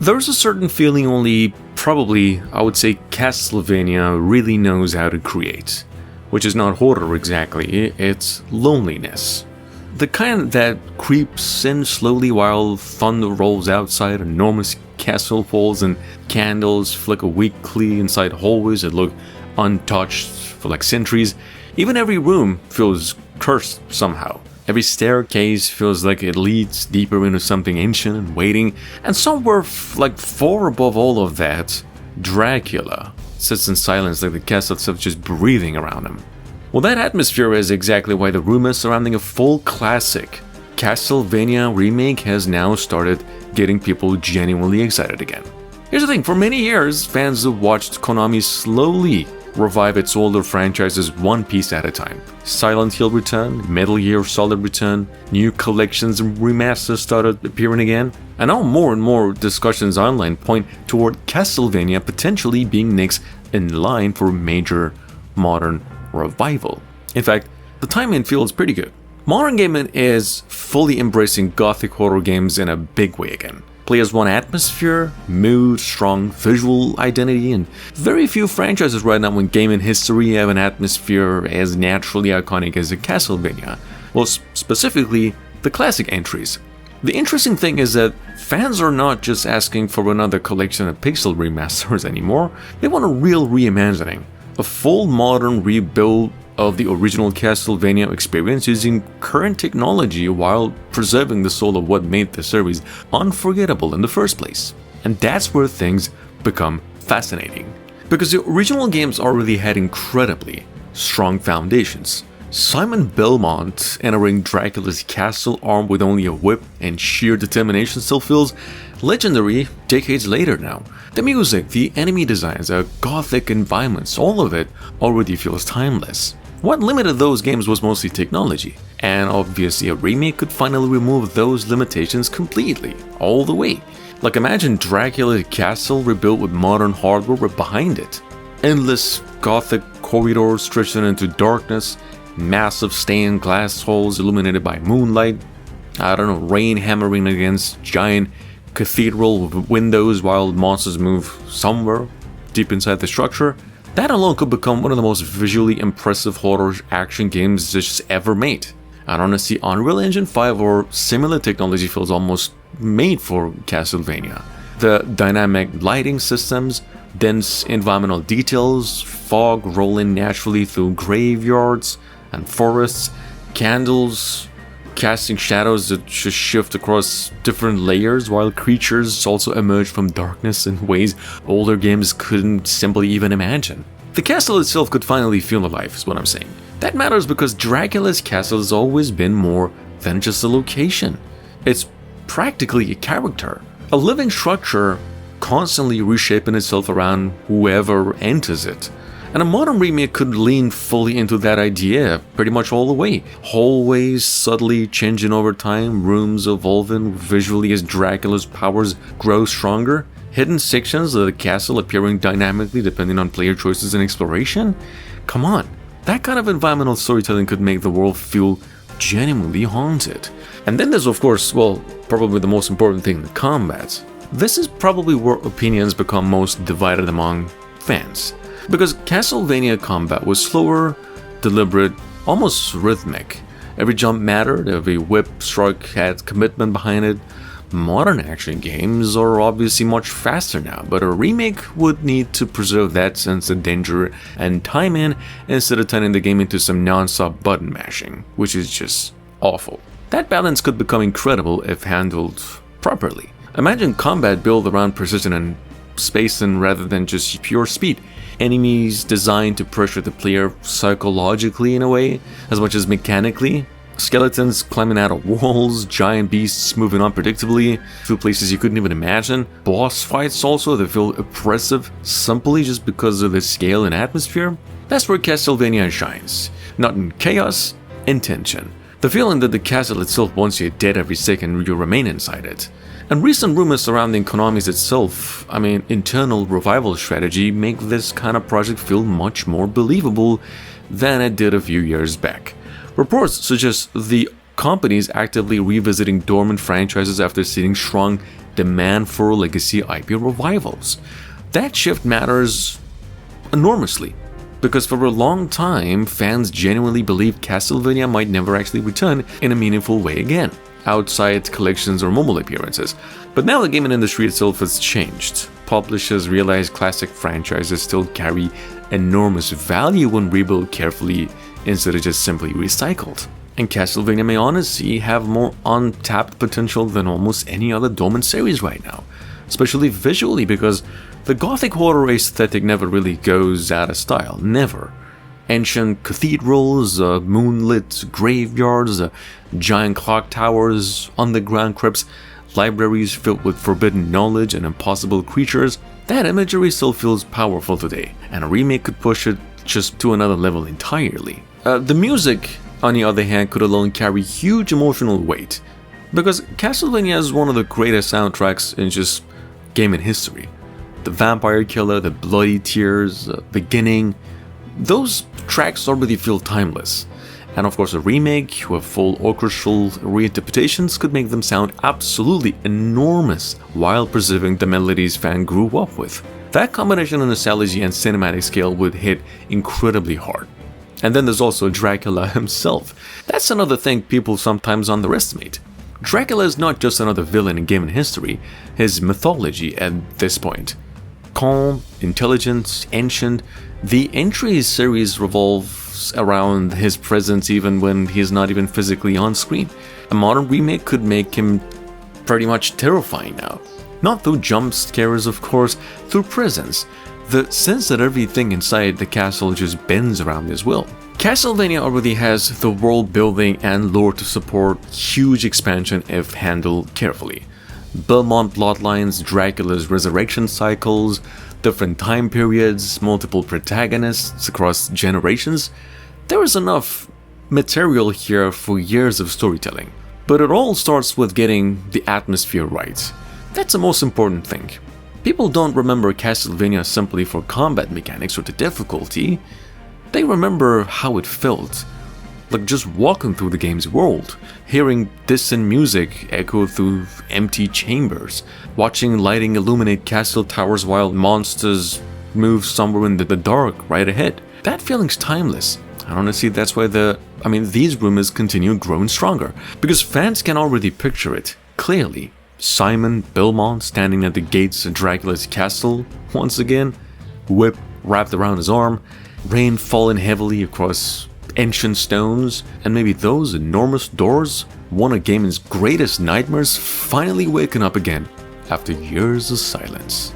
There's a certain feeling only, probably, I would say Castlevania really knows how to create. Which is not horror exactly, it's loneliness. The kind that creeps in slowly while thunder rolls outside enormous castle walls and candles flicker weakly inside hallways that look untouched for like centuries. Even every room feels cursed somehow. Every staircase feels like it leads deeper into something ancient and waiting. And somewhere like far above all of that, Dracula sits in silence like the castle itself just breathing around him. Well, that atmosphere is exactly why the rumors surrounding a full classic Castlevania remake has now started getting people genuinely excited again. Here's the thing, for many years, fans have watched Konami slowly revive its older franchises one piece at a time. Silent Hill returned, Metal Gear Solid returned, new collections and remasters started appearing again, and now more and more discussions online point toward Castlevania potentially being next in line for a major modern revival. In fact, the timing feels pretty good. Modern gaming is fully embracing gothic horror games in a big way again. Players want atmosphere, mood, strong visual identity, and very few franchises right now in gaming history have an atmosphere as naturally iconic as a Castlevania. Well, specifically, the classic entries. The interesting thing is that fans are not just asking for another collection of pixel remasters anymore, they want a real reimagining. A full modern rebuild of the original Castlevania experience using current technology while preserving the soul of what made the series unforgettable in the first place. And that's where things become fascinating. Because the original games already had incredibly strong foundations. Simon Belmont entering Dracula's castle armed with only a whip and sheer determination still feels legendary decades later now. The music, the enemy designs, the gothic environments, all of it already feels timeless. What limited those games was mostly technology, and obviously a remake could finally remove those limitations completely, all the way. Like imagine Dracula's castle rebuilt with modern hardware behind it. Endless gothic corridors stretching into darkness, massive stained glass halls illuminated by moonlight, rain hammering against giant cathedral with windows while monsters move somewhere deep inside the structure. That alone could become one of the most visually impressive horror action games just ever made. And honestly, Unreal Engine 5 or similar technology feels almost made for Castlevania. The dynamic lighting systems, dense environmental details, fog rolling naturally through graveyards and forests, candles casting shadows that just shift across different layers while creatures also emerge from darkness in ways older games couldn't simply even imagine. The castle itself could finally feel alive, is what I'm saying. That matters because Dracula's castle has always been more than just a location. It's practically a character, a living structure constantly reshaping itself around whoever enters it. And a modern remake could lean fully into that idea pretty much all the way. Hallways subtly changing over time, rooms evolving visually as Dracula's powers grow stronger, hidden sections of the castle appearing dynamically depending on player choices and exploration. Come on, that kind of environmental storytelling could make the world feel genuinely haunted. And then there's of course, probably the most important thing, the combat. This is probably where opinions become most divided among fans. Because Castlevania combat was slower, deliberate, almost rhythmic. Every jump mattered, every whip strike had commitment behind it. Modern action games are obviously much faster now, but a remake would need to preserve that sense of danger and time in instead of turning the game into some non-stop button mashing, which is just awful. That balance could become incredible if handled properly. Imagine combat built around precision and spacing rather than just pure speed. Enemies designed to pressure the player psychologically in a way, as much as mechanically. Skeletons climbing out of walls, giant beasts moving unpredictably through places you couldn't even imagine. Boss fights also that feel oppressive simply just because of the scale and atmosphere. That's where Castlevania shines. Not in chaos, in tension. The feeling that the castle itself wants you dead every second you remain inside it. And recent rumors surrounding Konami's internal revival strategy make this kind of project feel much more believable than it did a few years back. Reports suggest the company is actively revisiting dormant franchises after seeing strong demand for legacy IP revivals. That shift matters enormously, because for a long time, fans genuinely believed Castlevania might never actually return in a meaningful way again, outside collections or mobile appearances. But now the gaming industry itself has changed. Publishers realize classic franchises still carry enormous value when rebuilt carefully instead of just simply recycled. And Castlevania may honestly have more untapped potential than almost any other dormant series right now, especially visually, because the gothic horror aesthetic never really goes out of style, never. Ancient cathedrals, moonlit graveyards, giant clock towers, underground crypts, libraries filled with forbidden knowledge and impossible creatures, that imagery still feels powerful today, and a remake could push it just to another level entirely. The music, on the other hand, could alone carry huge emotional weight, because Castlevania is one of the greatest soundtracks in just gaming history. The Vampire Killer, the Bloody Tears, Beginning, those tracks already feel timeless. And of course a remake with full orchestral reinterpretations could make them sound absolutely enormous while preserving the melodies fans grew up with. That combination of nostalgia and cinematic scale would hit incredibly hard. And then there's also Dracula himself. That's another thing people sometimes underestimate. Dracula is not just another villain in gaming history, his mythology at this point. Calm, intelligent, ancient, the entry series revolves around his presence even when he's not even physically on screen. A modern remake could make him pretty much terrifying now. Not through jump scares, of course, through presence. The sense that everything inside the castle just bends around his will. Castlevania already has the world building and lore to support huge expansion if handled carefully. Belmont bloodlines, Dracula's resurrection cycles, different time periods, multiple protagonists across generations. There is enough material here for years of storytelling. But it all starts with getting the atmosphere right. That's the most important thing. People don't remember Castlevania simply for combat mechanics or the difficulty. They remember how it felt, like just walking through the game's world, hearing distant music echo through empty chambers, watching lighting illuminate castle towers while monsters move somewhere in the dark right ahead. That feeling's timeless. And honestly, that's why these rumors continue growing stronger, because fans can already picture it clearly. Simon Belmont standing at the gates of Dracula's castle once again, whip wrapped around his arm, rain falling heavily across ancient stones, and maybe those enormous doors, one of gaming's greatest nightmares, finally waking up again after years of silence.